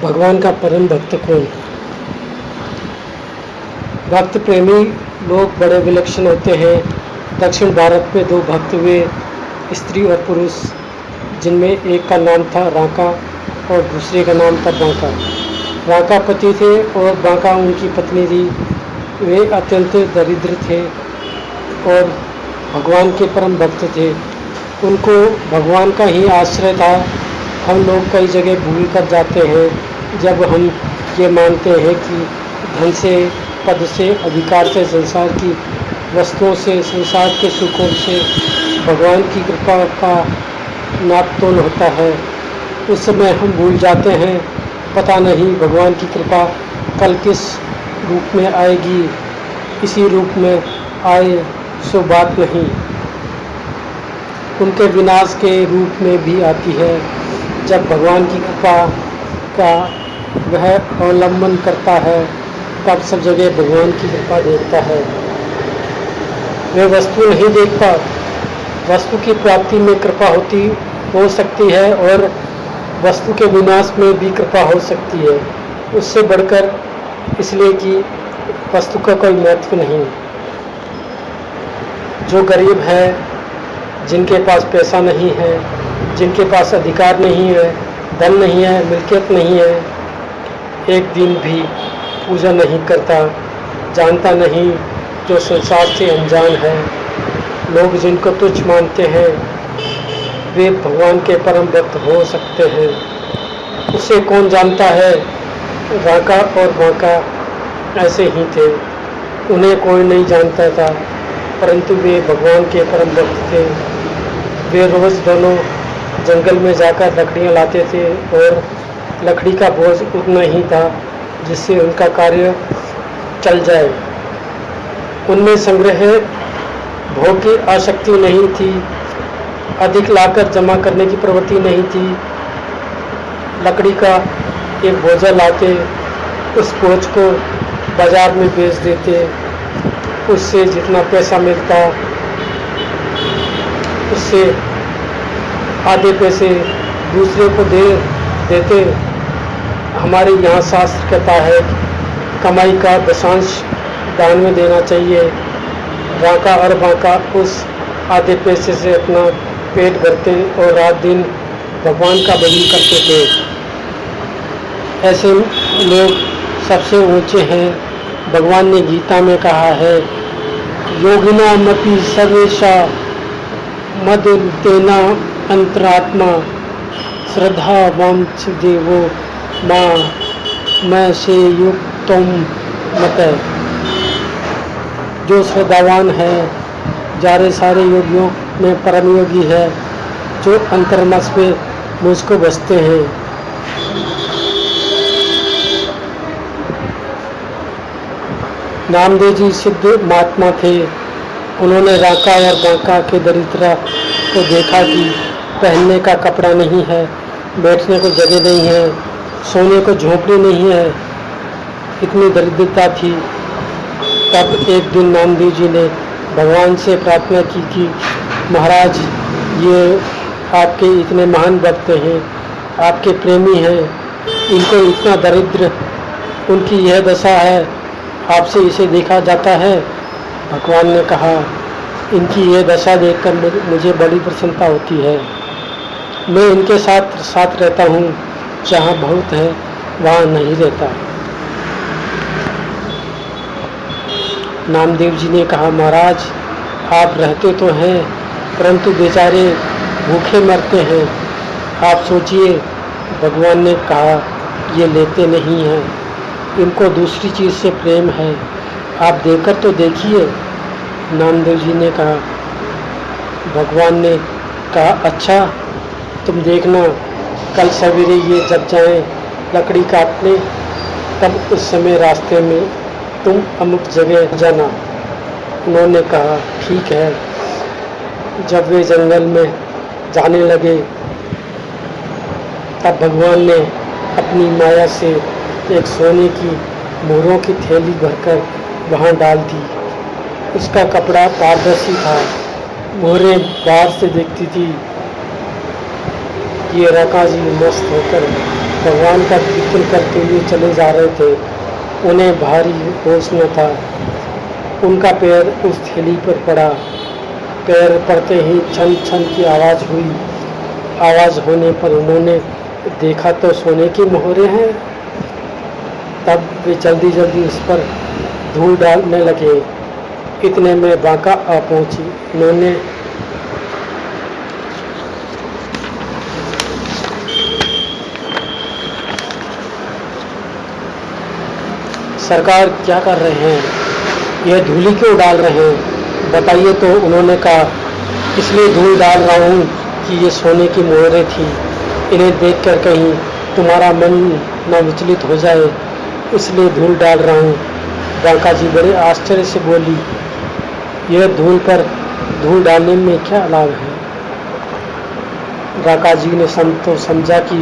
भगवान का परम भक्त कौन? भक्त प्रेमी लोग बड़े विलक्षण होते हैं। दक्षिण भारत में दो भक्त हुए, स्त्री और पुरुष, जिनमें एक का नाम था राका और दूसरे का नाम था बांका। राका पति थे और बांका उनकी पत्नी थी। वे अत्यंत दरिद्र थे और भगवान के परम भक्त थे। उनको भगवान का ही आश्रय था। हम लोग कई जगह भूल कर जाते हैं जब हम ये मानते हैं कि धन से, पद से, अधिकार से, संसार की वस्तुओं से, संसार के सुखों से भगवान की कृपा का नापतोल होता है। उस समय हम भूल जाते हैं, पता नहीं भगवान की कृपा कल किस रूप में आएगी। इसी रूप में आए सो बात नहीं, उनके विनाश के रूप में भी आती है। जब भगवान की कृपा का वह अवलंबन करता है तब सब जगह भगवान की कृपा देखता है। वह वस्तु नहीं देखता। वस्तु की प्राप्ति में कृपा हो सकती है और वस्तु के विनाश में भी कृपा हो सकती है। उससे बढ़कर, इसलिए कि वस्तु का कोई महत्व नहीं। जो गरीब है, जिनके पास पैसा नहीं है, जिनके पास अधिकार नहीं है, धन नहीं है, मिल्कियत नहीं है, एक दिन भी पूजा नहीं करता, जानता नहीं, जो संसार से अनजान है। लोग जिनको तुच्छ मानते हैं वे भगवान के परम भक्त हो सकते हैं। उसे कौन जानता है? राका और बांका ऐसे ही थे। उन्हें कोई नहीं जानता था, परंतु वे भगवान के परम भक्त थे। वे रोज़ दोनों जंगल में जाकर लकड़ियाँ लाते थे और लकड़ी का बोझ उतना ही था जिससे उनका कार्य चल जाए। उनमें संग्रह भोग की आसक्ति नहीं थी, अधिक लाकर जमा करने की प्रवृत्ति नहीं थी। लकड़ी का एक बोझा लाते, उस बोझ को बाजार में बेच देते, उससे जितना पैसा मिलता उससे आधे पैसे दूसरे को दे देते। हमारे यहाँ शास्त्र कहता है कमाई का दशांश दान में देना चाहिए। राका और बांका उस आधे पैसे से अपना पेट भरते और रात दिन भगवान का भजन करते थे। ऐसे लोग सबसे ऊंचे हैं। भगवान ने गीता में कहा है, योगिनामपि सर्वेषा मद्तेना अंतरात्मा श्रद्धावांस देवो मां मैं से युक्तम मत। जो श्रद्धावान है जारे सारे योगियों में परम योगी है, जो अंतर्मस में मुझको बसते हैं। नामदेव जी सिद्ध महात्मा थे। उन्होंने राका और बांका के दरिद्रता को देखा कि पहनने का कपड़ा नहीं है, बैठने को जगह नहीं है, सोने को झोंपड़ी नहीं है, इतनी दरिद्रता थी। तब एक दिन नामदेव जी ने भगवान से प्रार्थना की कि महाराज, ये आपके इतने महान भक्त हैं, आपके प्रेमी हैं, इनको इतना दरिद्र, उनकी यह दशा है, आपसे इसे देखा जाता है। भगवान ने कहा, इनकी यह दशा देखकर मुझे बड़ी प्रसन्नता होती है। मैं इनके साथ साथ रहता हूँ, जहाँ बहुत है वहाँ नहीं रहता। नामदेव जी ने कहा, महाराज आप रहते तो हैं परंतु बेचारे भूखे मरते हैं। आप सोचिए। भगवान ने कहा, ये लेते नहीं हैं, इनको दूसरी चीज़ से प्रेम है, आप देकर तो देखिए। नामदेव जी ने कहा, भगवान ने कहा, अच्छा तुम देखना, कल सवेरे ये जब जाएं लकड़ी काटने, तब उस समय रास्ते में तुम अमुक जगह जाना। उन्होंने कहा, ठीक है। जब वे जंगल में जाने लगे तब भगवान ने अपनी माया से एक सोने की मोहरों की थैली भरकर वहाँ डाल दी। उसका कपड़ा पारदर्शी था, मोहरें बाहर से दिखती थी, ये राका जी मस्त होकर भगवान का कीर्तन करते हुए चले जा रहे थे। उन्हें भारी होश न था। उनका पैर उस थैली पर पड़ा। पैर पड़ते ही छन छन की आवाज़ हुई। आवाज़ होने पर उन्होंने देखा तो सोने की मोहरें हैं। तब वे जल्दी जल्दी उस पर धूल डालने लगे। इतने में बांका आ पहुंची। उन्होंने सरकार क्या कर रहे हैं, यह धूली क्यों डाल रहे हैं, बताइए तो। उन्होंने कहा, इसलिए धूल डाल रहा हूँ कि ये सोने की मोहरें थी। इन्हें देखकर कहीं तुम्हारा मन न विचलित हो जाए, इसलिए धूल डाल रहा हूँ। बांका जी बड़े आश्चर्य से बोली, यह धूल पर धूल डालने में क्या लाभ है। राका जी ने समझा कि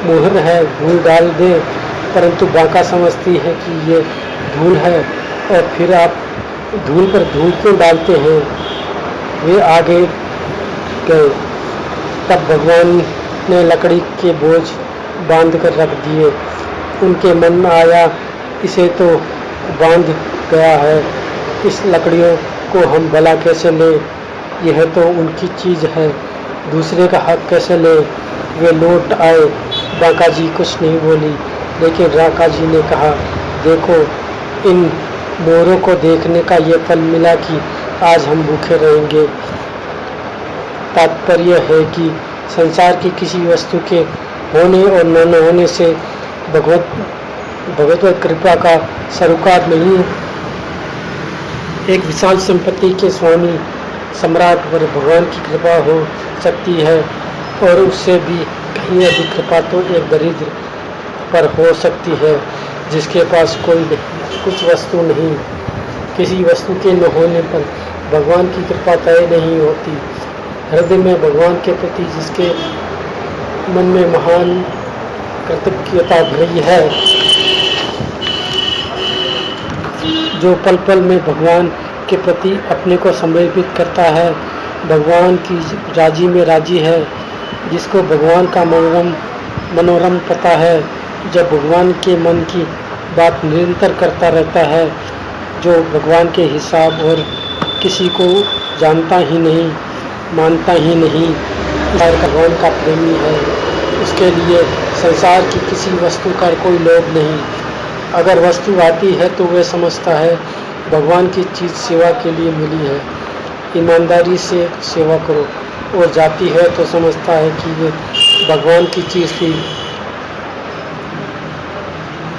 मोहर है, धूल डाल दे, परंतु बांका समझती है कि ये धूल है और फिर आप धूल पर धूल क्यों डालते हैं। वे आगे गए। तब भगवान ने लकड़ी के बोझ बांध कर रख दिए। उनके मन में आया, इसे तो बांध गया है, इस लकड़ियों को हम भला कैसे लें। यह तो उनकी चीज़ है, दूसरे का हक कैसे ले। वे लौट आए। बांका जी कुछ नहीं बोली, लेकिन राका जी ने कहा, देखो, इन मोरों को देखने का ये फल मिला कि आज हम भूखे रहेंगे। तात्पर्य है कि संसार की किसी वस्तु के होने और न होने से भगवत कृपा का सरोकार नहीं है। एक विशाल संपत्ति के स्वामी सम्राट पर भगवान की कृपा हो सकती है, और उससे भी कहीं अधिक कृपा तो एक दरिद्र पर हो सकती है, जिसके पास कोई कुछ वस्तु नहीं। किसी वस्तु के न होने पर भगवान की कृपा तय नहीं होती। हृदय में भगवान के प्रति जिसके मन में महान कृतज्ञता भरी है, जो पल पल में भगवान के प्रति अपने को समर्पित करता है, भगवान की राजी में राजी है, जिसको भगवान का मनोरम पता है, जब भगवान के मन की बात निरंतर करता रहता है, जो भगवान के हिसाब और किसी को जानता ही नहीं, मानता ही नहीं, भगवान का प्रेमी है। उसके लिए संसार की किसी वस्तु का कोई लोभ नहीं। अगर वस्तु आती है तो वह समझता है भगवान की चीज़ सेवा के लिए मिली है, ईमानदारी से सेवा करो, और जाती है तो समझता है कि ये भगवान की चीज़ थी,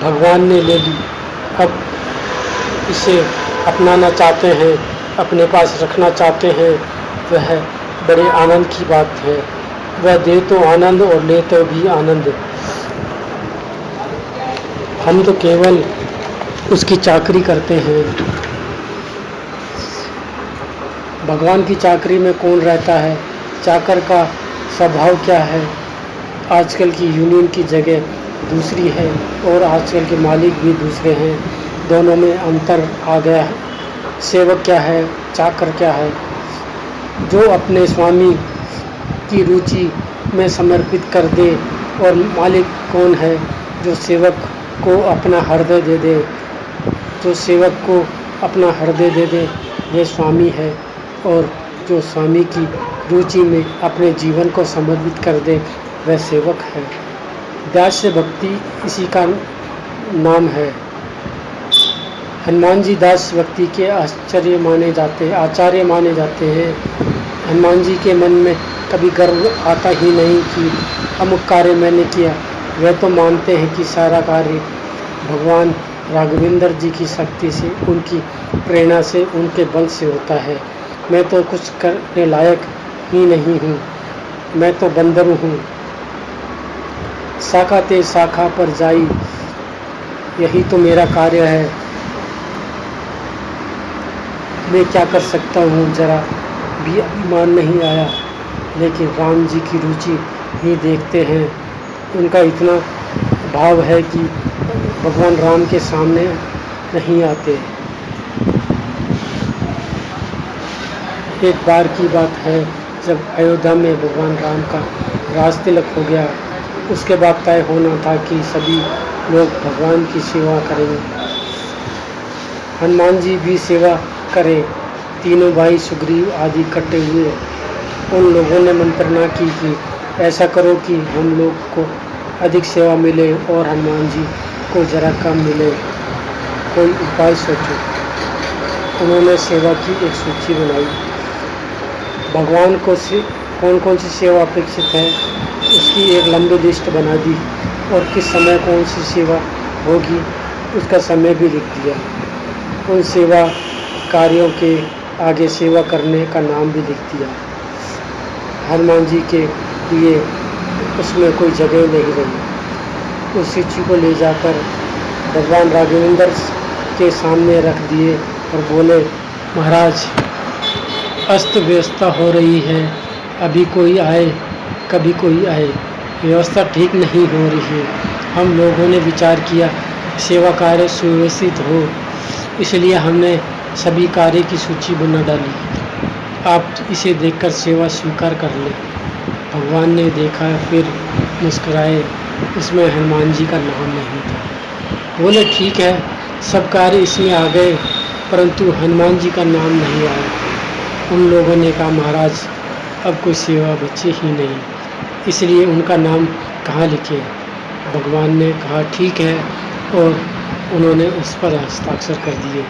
भगवान ने ले ली, अब इसे अपनाना चाहते हैं, अपने पास रखना चाहते हैं। वह बड़े आनंद की बात है। वह दे तो आनंद और ले तो भी आनंद। हम तो केवल उसकी चाकरी करते हैं। भगवान की चाकरी में कौन रहता है, चाकर का स्वभाव क्या है। आजकल की यूनियन की जगह दूसरी है और आजकल के मालिक भी दूसरे हैं। दोनों में अंतर आ गया है। सेवक क्या है, चाकर क्या है। जो अपने स्वामी की रुचि में समर्पित कर दे, और मालिक कौन है, जो सेवक को अपना हृदय दे दे। जो सेवक को अपना हृदय दे दे वह स्वामी है, और जो स्वामी की रुचि में अपने जीवन को समर्पित कर दे वह सेवक है। दास्य भक्ति इसी का नाम है। हनुमान जी दास भक्ति के आचार्य माने जाते हैं। हनुमान जी के मन में कभी गर्व आता ही नहीं कि अमुक कार्य मैंने किया। वह तो मानते हैं कि सारा कार्य भगवान राघवेंद्र जी की शक्ति से, उनकी प्रेरणा से, उनके बल से होता है। मैं तो कुछ करने लायक ही नहीं हूँ, मैं तो बंदर हूँ। शाखा ते शाखा पर जाई, यही तो मेरा कार्य है। मैं क्या कर सकता हूँ, जरा भी अभिमान नहीं आया। लेकिन राम जी की रुचि ही देखते हैं। उनका इतना भाव है कि भगवान राम के सामने नहीं आते। एक बार की बात है, जब अयोध्या में भगवान राम का राज तिलक हो गया, उसके बाद तय होना था कि सभी लोग भगवान की सेवा करेंगे। हनुमान जी भी सेवा करें। तीनों भाई सुग्रीव आदि इकट्ठे हुए। उन लोगों ने मंत्रणा की कि ऐसा करो कि हम लोग को अधिक सेवा मिले और हनुमान जी को जरा कम मिले, कोई उपाय सोचो। उन्होंने सेवा की एक सूची बनाई। भगवान को कौन कौन सी सेवा अपेक्षित है उसकी एक लंबी लिस्ट बना दी और किस समय कौन सी सेवा होगी उसका समय भी लिख दिया। उन सेवा कार्यों के आगे सेवा करने का नाम भी लिख दिया। हनुमान जी के लिए उसमें कोई जगह नहीं रही। उस सूची को ले जाकर भगवान राघवेंद्र के सामने रख दिए और बोले, महाराज, अस्त व्यवस्था हो रही है, अभी कोई आए कभी कोई आए, व्यवस्था ठीक नहीं हो रही है। हम लोगों ने विचार किया सेवा कार्य सुव्यवस्थित हो, इसलिए हमने सभी कार्य की सूची बना डाली। आप इसे देखकर सेवा स्वीकार कर लें। भगवान ने देखा, फिर मुस्कुराए। इसमें हनुमान जी का नाम नहीं था। बोले, ठीक है, सब कार्य इसमें आ गए, परंतु हनुमान जी का नाम नहीं आया। उन लोगों ने कहा, महाराज, अब कोई सेवा बची ही नहीं, इसलिए उनका नाम कहाँ लिखे। भगवान ने कहा, ठीक है, और उन्होंने उस पर हस्ताक्षर कर दिए।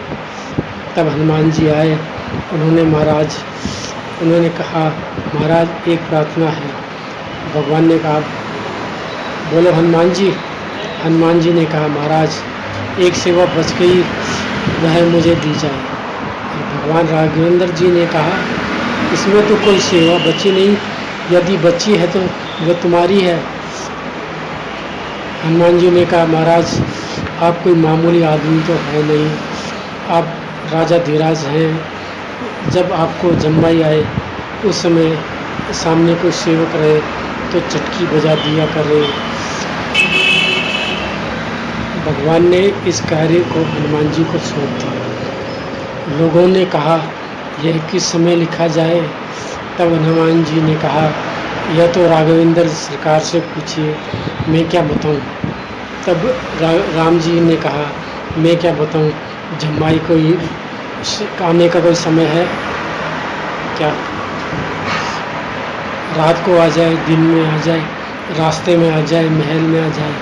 तब हनुमान जी आए। उन्होंने कहा, महाराज, एक प्रार्थना है। भगवान ने कहा, बोलो हनुमान जी। हनुमान जी ने कहा, महाराज, एक सेवा बच गई, वह मुझे दी जाए। भगवान राघवेंद्र जी ने कहा, इसमें तो कोई सेवा बची नहीं, यदि बची है तो वह तुम्हारी है। हनुमान जी ने कहा, महाराज, आप कोई मामूली आदमी तो है नहीं, आप राजा धीराज हैं। जब आपको जम्मई आए उस समय सामने कोई सेवक रहे तो चटकी बजा दिया करे। भगवान ने इस कार्य को हनुमान जी को सौंप दिया। लोगों ने कहा, यह किस समय लिखा जाए। तब हनुमान जी ने कहा, यह तो राघवेंद्र सरकार से पूछिए, मैं क्या बताऊं। तब राम जी ने कहा, मैं क्या बताऊं, जम्मई कोई आने का कोई समय है क्या। रात को आ जाए, दिन में आ जाए, रास्ते में आ जाए, महल में आ जाए,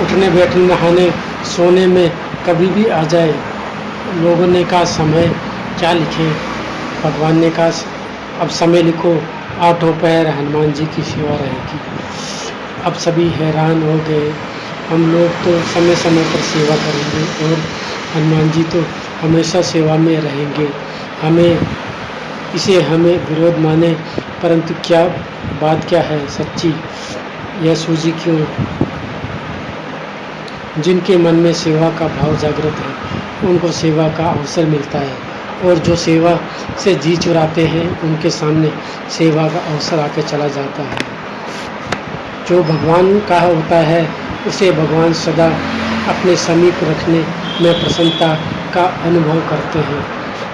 उठने बैठने नहाने सोने में कभी भी आ जाए। लोगों ने कहा, समय क्या लिखें। भगवान ने कहा, अब समय लिखो, 8 पैर हनुमान जी की सेवा रहेगी। अब सभी हैरान हो गए। हम लोग तो समय समय पर सेवा करेंगे और हनुमान जी तो हमेशा सेवा में रहेंगे। हमें विरोध माने, परंतु क्या बात क्या है सच्ची, यह सूझी क्यों। जिनके मन में सेवा का भाव जागृत है उनको सेवा का अवसर मिलता है, और जो सेवा से जी चुराते हैं उनके सामने सेवा का अवसर आके चला जाता है। जो भगवान का होता है उसे भगवान सदा अपने समीप रखने में प्रसन्नता का अनुभव करते हैं।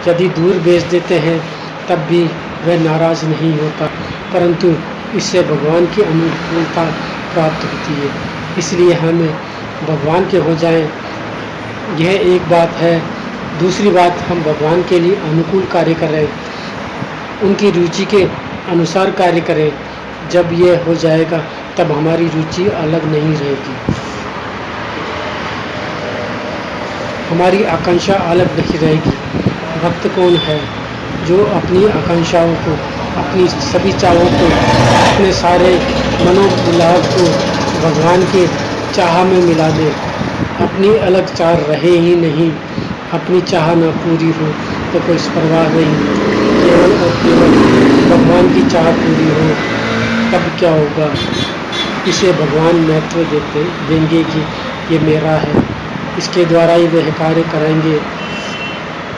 यदि दूर भेज देते हैं तब भी वह नाराज़ नहीं होता, परंतु इससे भगवान की अनुकूलता प्राप्त होती है। इसलिए हमें भगवान के हो जाएं, यह एक बात है। दूसरी बात, हम भगवान के लिए अनुकूल कार्य करें, उनकी रुचि के अनुसार कार्य करें। जब यह हो जाएगा तब हमारी रुचि अलग नहीं रहेगी, हमारी आकांक्षा अलग नहीं रहेगी। भक्त कौन है? जो अपनी आकांक्षाओं को, अपनी सभी चाहों को, अपने सारे मनोबुलाव को भगवान के चाह में मिला दे। अपनी अलग चाह रहे ही नहीं, अपनी चाह न पूरी हो तो कोई परवाह नहीं, केवल और केवल भगवान की चाह पूरी हो तब क्या होगा। इसे भगवान महत्व देंगे कि ये मेरा है, इसके द्वारा ही वह कार्य करेंगे।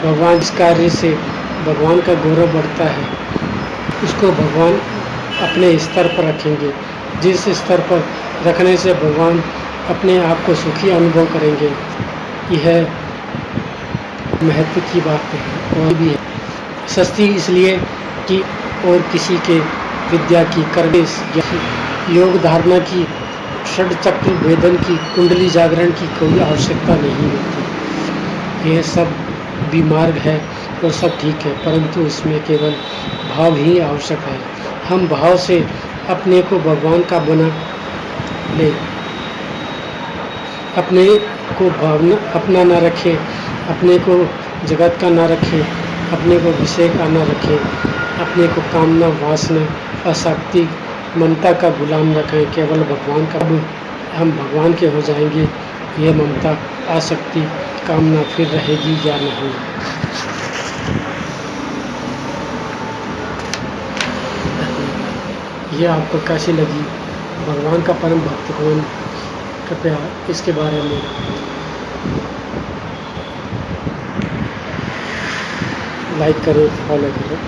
भगवान इस कार्य से भगवान का गौरव बढ़ता है, उसको भगवान अपने स्तर पर रखेंगे। जिस स्तर पर रखने से भगवान अपने आप को सुखी अनुभव करेंगे, यह महत्व की बात है। और भी है सस्ती इसलिए की और किसी के विद्या की, करवेश या योग धारणा की, षड चक्र भेदन की, कुंडली जागरण की कोई आवश्यकता नहीं होती। यह सब भी मार्ग है और सब ठीक है, परंतु इसमें केवल भाव ही आवश्यक है। हम भाव से अपने को भगवान का बना ले, अपने को भावना अपना ना रखें, अपने को जगत का ना रखें, अपने को विषय का ना रखें, अपने को कामना, वासना, आसक्ति, ममता का गुलाम रखें। केवल भगवान का, हम भगवान के हो जाएंगे। ये ममता, आसक्ति, कामना फिर रहेगी या नहीं। ये आपको कैसी लगी भगवान का परम भक्त कौन, कृपया इसके बारे में लाइक करें, फॉलो करें।